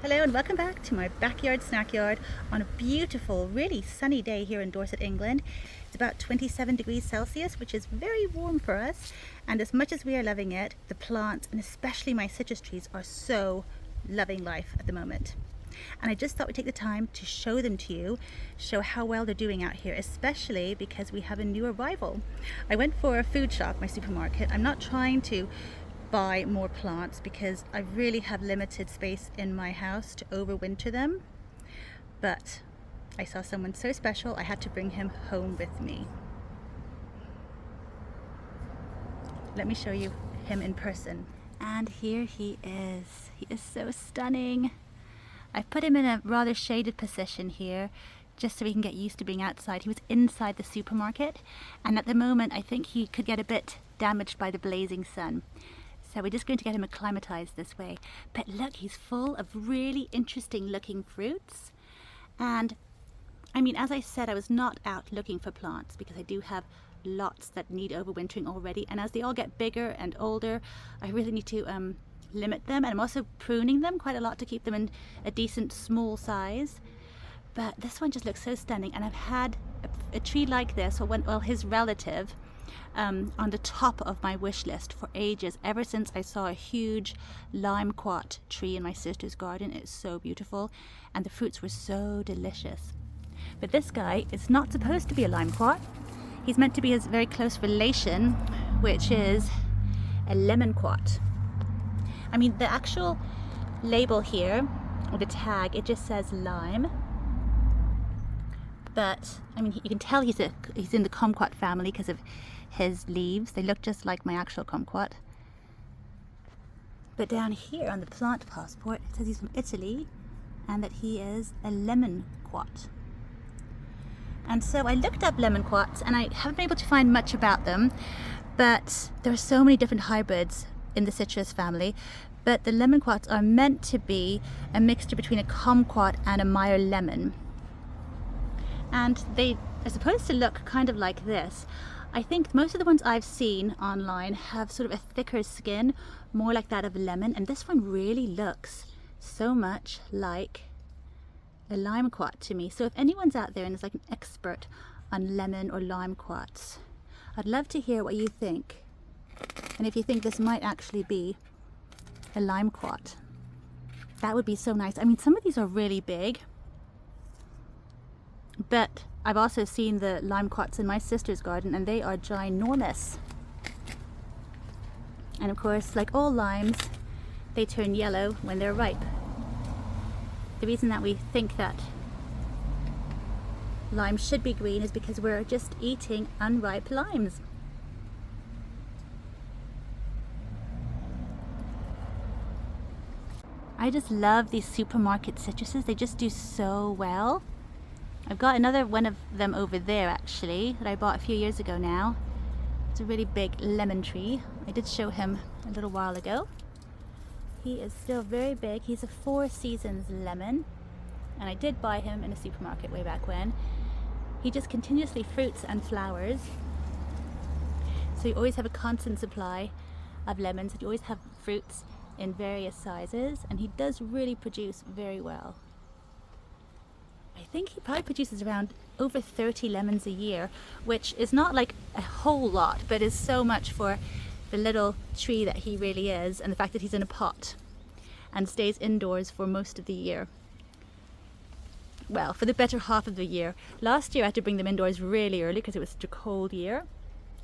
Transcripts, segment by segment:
Hello and welcome back to my backyard snack yard on a beautiful, really sunny day here in Dorset, England. It's about 27 degrees Celsius, which is very warm for us. And as much as we are loving it, the plants and especially my citrus trees are so loving life at the moment. And I just thought we'd take the time to show them to you, show how well they're doing out here, especially because we have a new arrival. I went for a food shop, my supermarket. I'm not trying to buy more plants because I really have limited space in my house to overwinter them, but I saw someone so special I had to bring him home with me. Let me show you him in person. And here he is. He is so stunning. I've put him in a rather shaded position here just so he can get used to being outside. He was inside the supermarket, and at the moment I think he could get a bit damaged by the blazing sun. So we're just going to get him acclimatized this way. But look, he's full of really interesting looking fruits. And I mean, as I said, I was not out looking for plants because I do have lots that need overwintering already. And as they all get bigger and older, I really need to limit them. And I'm also pruning them quite a lot to keep them in a decent small size. But this one just looks so stunning. And I've had a tree like this, well, his relative, on the top of my wish list for ages, ever since I saw a huge Lemonquat tree in my sister's garden. It's so beautiful and the fruits were so delicious. But this guy is not supposed to be a Lemonquat. He's meant to be his very close relation, which is a Lemonquat. I mean, the actual label here, or the tag, it just says lime. But I mean, you can tell he's in the kumquat family because of his leaves. They look just like my actual kumquat. But down here on the plant passport, it says he's from Italy and that he is a Lemonquat. And so I looked up Lemonquats and I haven't been able to find much about them, but there are so many different hybrids in the citrus family. But the Lemonquats are meant to be a mixture between a kumquat and a Meyer lemon. And they are supposed to look kind of like this. I think most of the ones I've seen online have sort of a thicker skin, more like that of a lemon, and this one really looks so much like a Lemonquat to me. So if anyone's out there and is like an expert on lemon or Lemonquats, I'd love to hear what you think. And if you think this might actually be a Lemonquat, that would be so nice. I mean, some of these are really big. But I've also seen the Lemonquats in my sister's garden and they are ginormous. And of course, like all limes, they turn yellow when they're ripe. The reason that we think that limes should be green is because we're just eating unripe limes. I just love these supermarket citruses. They just do so well. I've got another one of them over there actually that I bought a few years ago now. It's a really big lemon tree. I did show him a little while ago. He is still very big. He's a 4 seasons lemon and I did buy him in a supermarket way back when. He just continuously fruits and flowers. So you always have a constant supply of lemons and you always have fruits in various sizes, and he does really produce very well. I think he probably produces around over 30 lemons a year, which is not like a whole lot, but is so much for the little tree that he really is, and the fact that he's in a pot and stays indoors for most of the year. Well, for the better half of the year. Last year I had to bring them indoors really early because it was such a cold year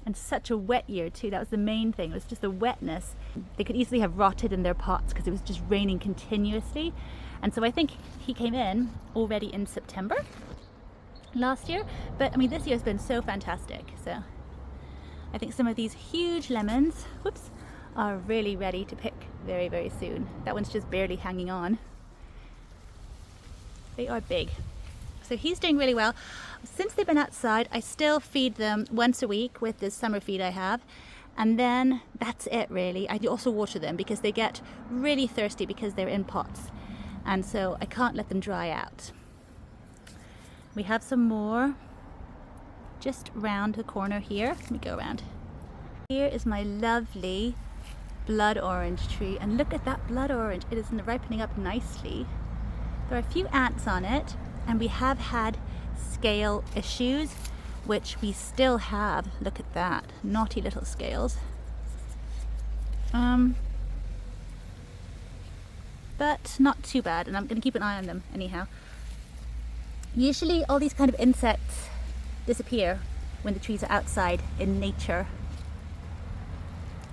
and such a wet year too. That was the main thing. It was just the wetness. They could easily have rotted in their pots because it was just raining continuously. And so I think he came in already in September last year. But I mean, this year has been so fantastic. So I think some of these huge lemons, are really ready to pick very, very soon. That one's just barely hanging on. They are big. So he's doing really well. Since they've been outside, I still feed them once a week with this summer feed I have. And then that's it really. I do also water them because they get really thirsty because they're in pots. And so I can't let them dry out. We have some more just round the corner here. Let me go around. Here is my lovely blood orange tree, and look at that blood orange. It is ripening up nicely. There are a few ants on it, and we have had scale issues, which we still have. Look at that, naughty little scales. But not too bad, and I'm going to keep an eye on them anyhow. Usually all these kind of insects disappear when the trees are outside in nature.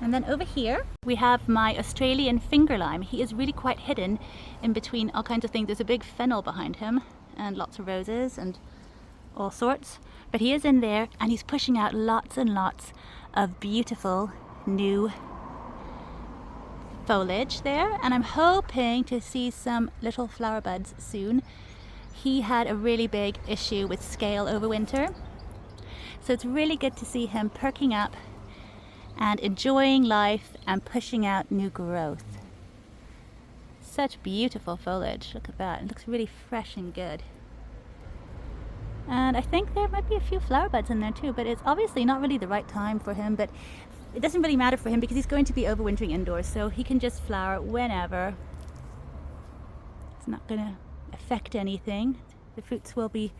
And then over here we have my Australian finger lime. He is really quite hidden in between all kinds of things. There's a big fennel behind him and lots of roses and all sorts. But he is in there and he's pushing out lots and lots of beautiful new foliage there. And I'm hoping to see some little flower buds soon. He had a really big issue with scale over winter. So it's really good to see him perking up and enjoying life and pushing out new growth. Such beautiful foliage. Look at that. It looks really fresh and good. And I think there might be a few flower buds in there too, but it's obviously not really the right time for him, but it doesn't really matter for him because he's going to be overwintering indoors, so he can just flower whenever. It's not going to affect anything. The fruits will be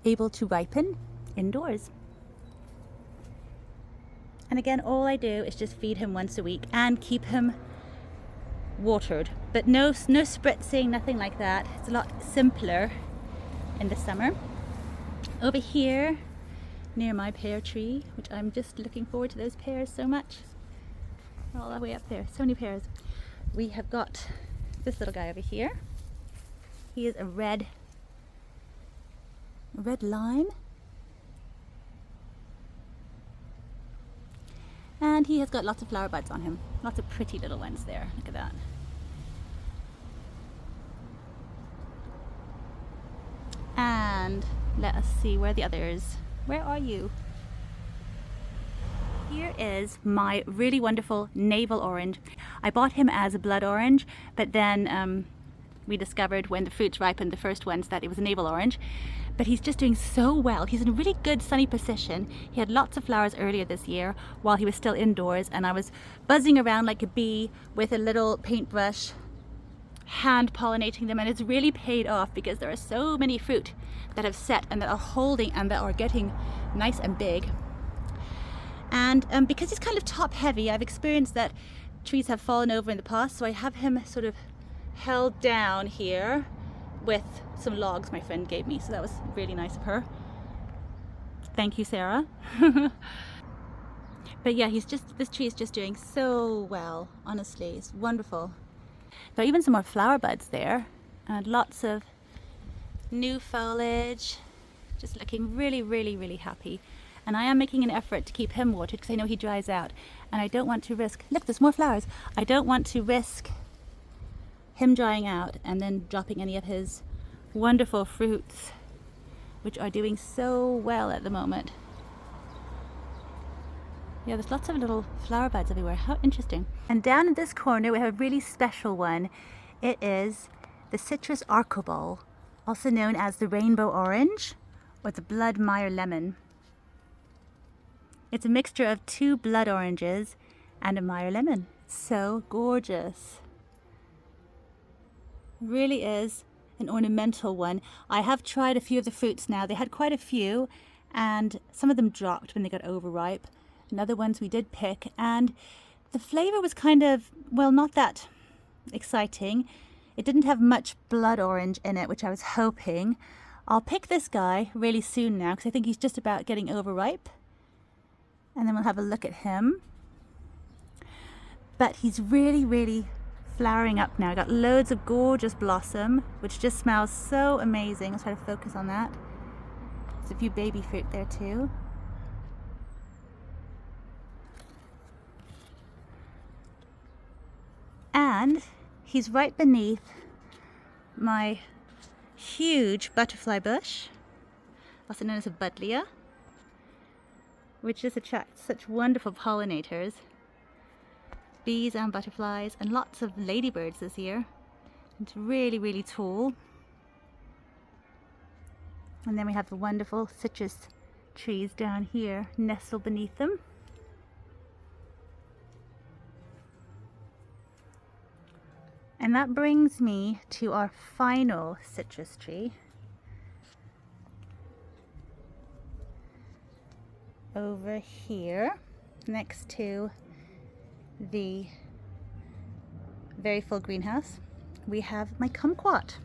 able to ripen indoors. And again, all I do is just feed him once a week and keep him watered, but no spritzing, nothing like that. It's a lot simpler in the summer. Over here near my pear tree, which I'm just looking forward to those pears so much. All the way up there, so many pears. We have got this little guy over here. He is a red lime. And he has got lots of flower buds on him. Lots of pretty little ones there. Look at that. And let us see where the others. Where are you? Here is my really wonderful navel orange. I bought him as a blood orange, but then we discovered when the fruits ripened, the first ones, that it was a navel orange. But he's just doing so well. He's in a really good sunny position. He had lots of flowers earlier this year while he was still indoors, and I was buzzing around like a bee with a little paintbrush, hand pollinating them, and it's really paid off because there are so many fruit that have set and that are holding and that are getting nice and big. And because he's kind of top heavy, I've experienced that trees have fallen over in the past, so I have him sort of held down here with some logs my friend gave me, so that was really nice of her. Thank you, Sarah. But yeah, this tree is just doing so well, honestly. It's wonderful. There are even some more flower buds there and lots of new foliage, just looking really, really, really happy. And I am making an effort to keep him watered because I know he dries out, and I don't want to risk, look, there's more flowers. I don't want to risk him drying out and then dropping any of his wonderful fruits, which are doing so well at the moment. Yeah, there's lots of little flower buds everywhere. How interesting. And down in this corner we have a really special one. It is the citrus arcobol, also known as the rainbow orange or the blood Meyer lemon. It's a mixture of 2 blood oranges and a Meyer lemon. So gorgeous. Really is an ornamental one. I have tried a few of the fruits now. They had quite a few, and some of them dropped when they got overripe. And other ones we did pick, and the flavor was kind of, well, not that exciting. It didn't have much blood orange in it, which I was hoping. I'll pick this guy really soon now because I think he's just about getting overripe, and then we'll have a look at him. But he's really, really flowering up now. I got loads of gorgeous blossom, which just smells so amazing. I'll try to focus on that. There's a few baby fruit there too. And he's right beneath my huge butterfly bush, also known as a buddleia, which just attracts such wonderful pollinators. Bees and butterflies, and lots of ladybirds this year. It's really, really tall. And then we have the wonderful citrus trees down here nestled beneath them. And that brings me to our final citrus tree. Over here, next to the very full greenhouse, we have my kumquat.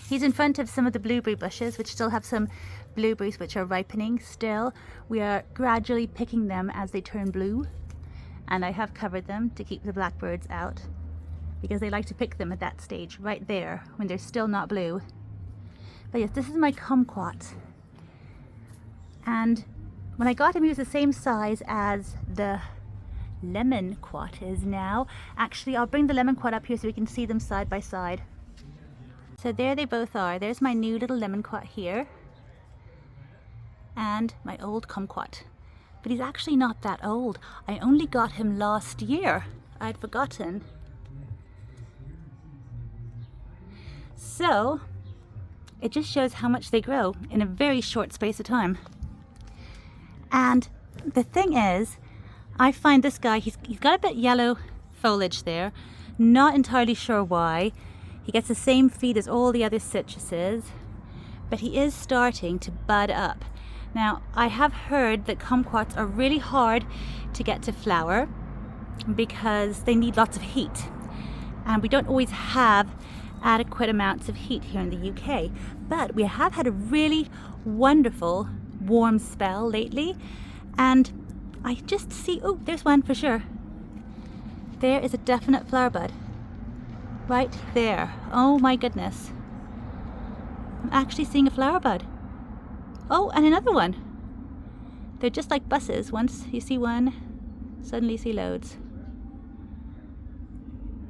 He's in front of some of the blueberry bushes, which still have some blueberries which are ripening still. We are gradually picking them as they turn blue, and I have covered them to keep the blackbirds out, because they like to pick them at that stage right there when they're still not blue. But yes, this is my kumquat. And when I got him, he was the same size as the Lemonquat is now. Actually, I'll bring the Lemonquat up here so we can see them side by side. So there they both are. There's my new little Lemonquat here, and my old kumquat. But he's actually not that old. I only got him last year. I'd forgotten. So it just shows how much they grow in a very short space of time. And the thing is, I find this guy, he's got a bit yellow foliage there. Not entirely sure why. He gets the same feed as all the other citruses, but he is starting to bud up. Now, I have heard that kumquats are really hard to get to flower because they need lots of heat. And we don't always have adequate amounts of heat here in the UK. But we have had a really wonderful warm spell lately, and I just see, oh, there's one for sure. There is a definite flower bud right there. Oh my goodness, I'm actually seeing a flower bud. Oh, and another one. They're just like buses. Once you see one, suddenly you see loads.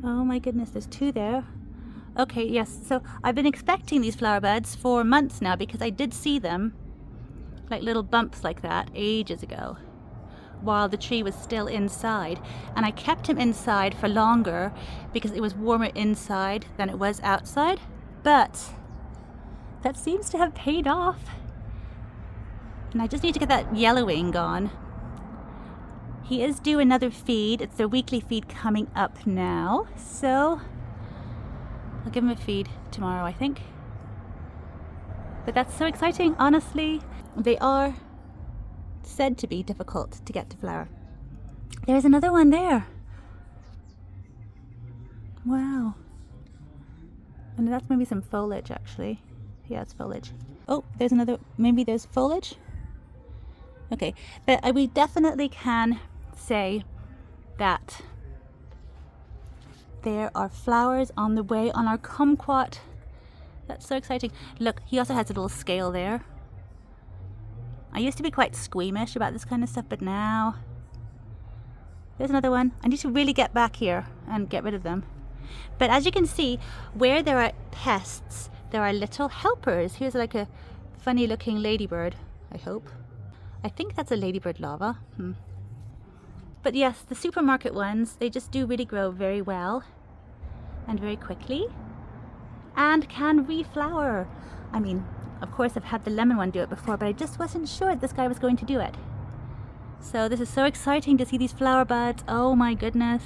Oh my goodness, there's two there. Okay, yes, so I've been expecting these flower buds for months now, because I did see them like little bumps like that ages ago while the tree was still inside, and I kept him inside for longer because it was warmer inside than it was outside. But that seems to have paid off, and I just need to get that yellowing gone. He is due another feed. It's their weekly feed coming up now, so I'll give him a feed tomorrow, I think. But that's so exciting, honestly. They are said to be difficult to get to flower. There's another one there. Wow. And that's maybe some foliage, actually. Yeah, it's foliage. Oh, there's another, maybe there's foliage? Okay, but we definitely can say that there are flowers on the way on our kumquat. That's so exciting. Look, he also has a little scale there. I used to be quite squeamish about this kind of stuff, but now there's another one. I need to really get back here and get rid of them. But as you can see, where there are pests, there are little helpers. Here's like a funny looking ladybird, I hope. I think that's a ladybird larva. But yes, the supermarket ones, they just do really grow very well and very quickly and can reflower. I mean, of course I've had the lemon one do it before, but I just wasn't sure this guy was going to do it. So this is so exciting to see these flower buds. Oh my goodness.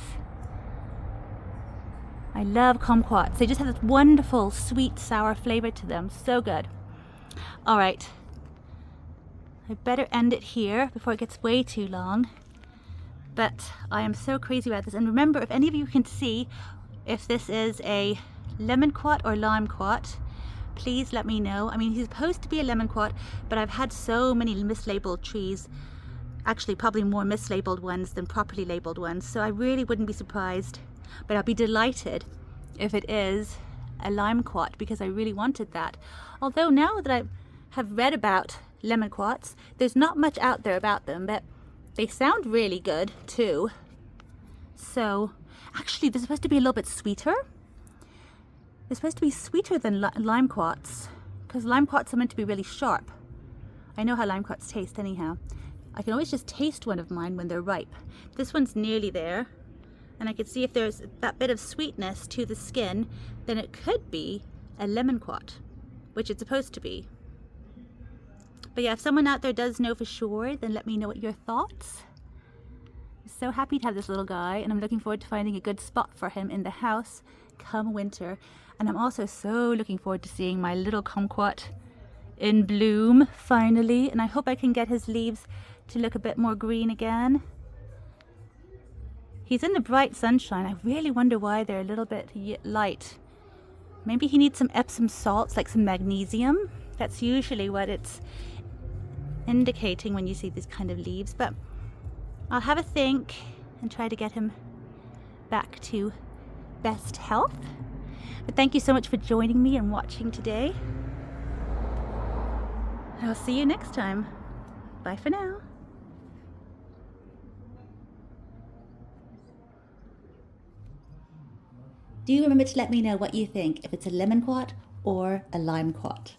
I love kumquats. They just have this wonderful sweet sour flavor to them. So good. All right. I better end it here before it gets way too long. But I am so crazy about this. And remember, if any of you can see if this is a Lemonquat or Limequat, please let me know. I mean, he's supposed to be a Lemonquat, but I've had so many mislabeled trees. Actually, probably more mislabeled ones than properly labeled ones. So I really wouldn't be surprised. But I'll be delighted if it is a Limequat, because I really wanted that. Although now that I have read about Lemonquats, there's not much out there about them, but they sound really good too. So actually, they're supposed to be a little bit sweeter. They're supposed to be sweeter than Limequats, because Limequats are meant to be really sharp. I know how Limequats taste anyhow. I can always just taste one of mine when they're ripe. This one's nearly there, and I can see if there's that bit of sweetness to the skin, then it could be a Lemonquat, which it's supposed to be. But yeah, if someone out there does know for sure, then let me know what your thoughts. I'm so happy to have this little guy, and I'm looking forward to finding a good spot for him in the house come winter. And I'm also so looking forward to seeing my little kumquat in bloom finally, and I hope I can get his leaves to look a bit more green again. He's in the bright sunshine. I really wonder why they're a little bit light. Maybe he needs some Epsom salts, like some magnesium. That's usually what it's indicating when you see these kind of leaves. But I'll have a think and try to get him back to best health. But thank you so much for joining me and watching today. I'll see you next time. Bye for now. Do remember to let me know what you think, if it's a Lemonquat or a Limequat.